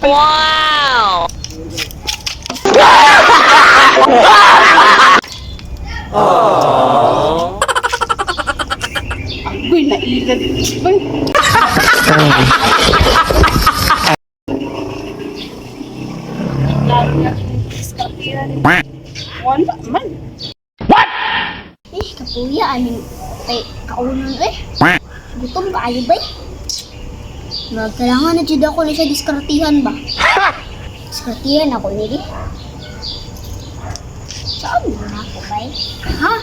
Wow! Agoy, nailag. Bay. Lalo na yung diskapira ni wala man. Kapuya, aning ay kaunon eh. Gutom ka ayo ba? Kailangan na jud ako na siya diskartihan ba? Diskartihan ako nili. Saan na ako ba? Ha?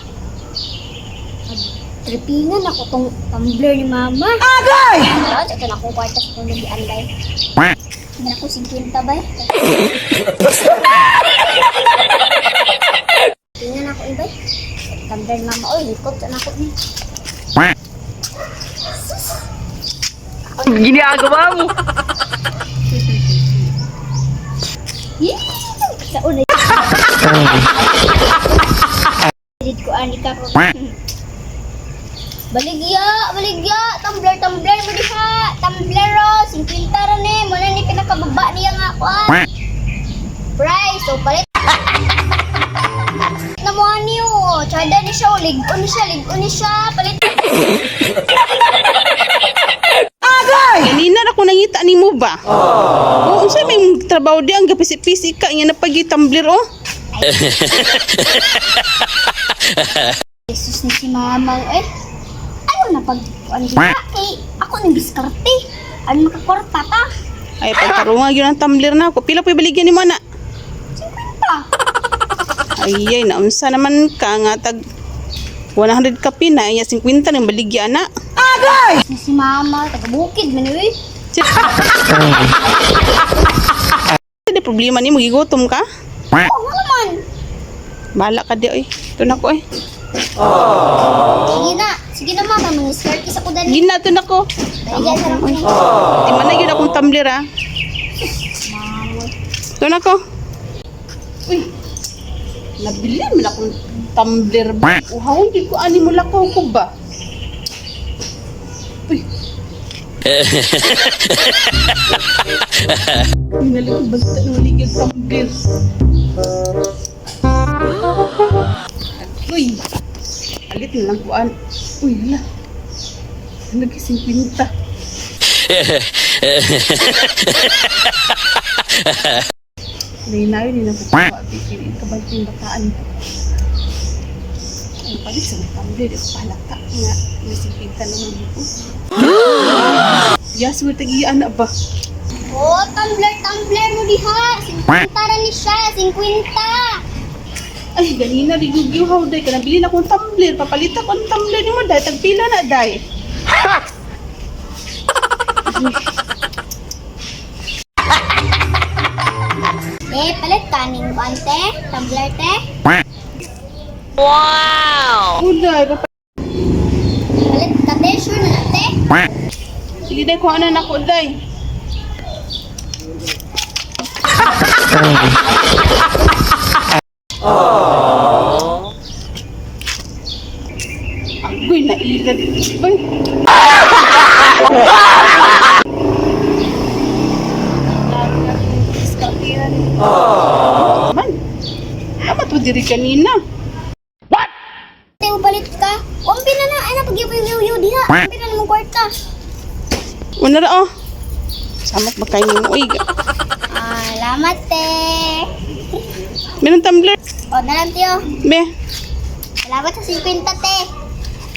Tripingan ako tong tumbler ni mama. Agay! Ito na akong kwartas kung nag-anday. Hindi ako 50 ba? Tingnan ako iba. Tumbler ni mama. Oy, likot na ako ni. Ginagawa mo! Sa una. Dito ko ani ka ko. Baligya, tumbler mo diha. Tumbler ro, 50 ra ni, mo na ni pinakababa niya nga ako. Price, so palit. Na mo ani o, tsada ni siya, ligon ni siya, palit. Kanina na ko nangita ni mo ba? Oo, unsa may trabaho di ang gapisi-pisi ka nga napagi tumbler oh. Jesus ni si mama eh. Ayaw na pag ano diha kay ako nang diskarte. Ano makakwarta ta? Ay pagkarunga gyud ang tumbler na ako. Pila pa baligyan nimo na? 50. Ay naunsa naman ka nga tag 100 ka pina nya 50 nang baligyan na. Agay! Si mama taga bukid man eh. Hindi problema nimo gigutom ka? Oo naman. Bala ka di oy. Ito na ko eh. Sige na mama, mag-skirt isa ko dali. Gina to na ko. Ayan sa ko ni. Di man na gyud akong tumbler ah. Ito na ko. Uy. Nabili man akong tumbler ba? Uhaw di ko ani mo lakaw ko ba? Uy. Ngayon basta nang ligid tumbler. Uy. Alit na lang kuan. Uy, hala. Nagising pinta. Nainayo din ako pa. Bikin kabalting bataan. Ay, palit sa may tumbler. Ako palata nga. Nagising pinta naman dito. Yes, mo tag-iyan na ba? Oh, tumbler mo diha. 50 ra ni siya, 50. Ay, ganina rigugyo how day ka nabili na akong tumbler. Papalita ko ang tumbler ni mo day. Tagpila na day. Palit kaning bante, tumbler te. Wow! Uday, Palit ka te, sure na te. sige day, kuha na ako day. Agoy, nailag. Bay. Man, dapat mo diri kanina. Te, palit ka. Umpi na na, ay napag-iw diha. Umpi na namang kwarta. Una ra oh. Samot ba kayo mo? Uy, Salamat te. meron tumbler. O, nalang tiyo. Be, Salamat sa 50 te.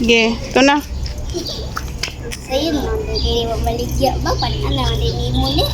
ge, ito na. Sa'yo naman, hindi mo maligya ba? Paano naman din mo ni?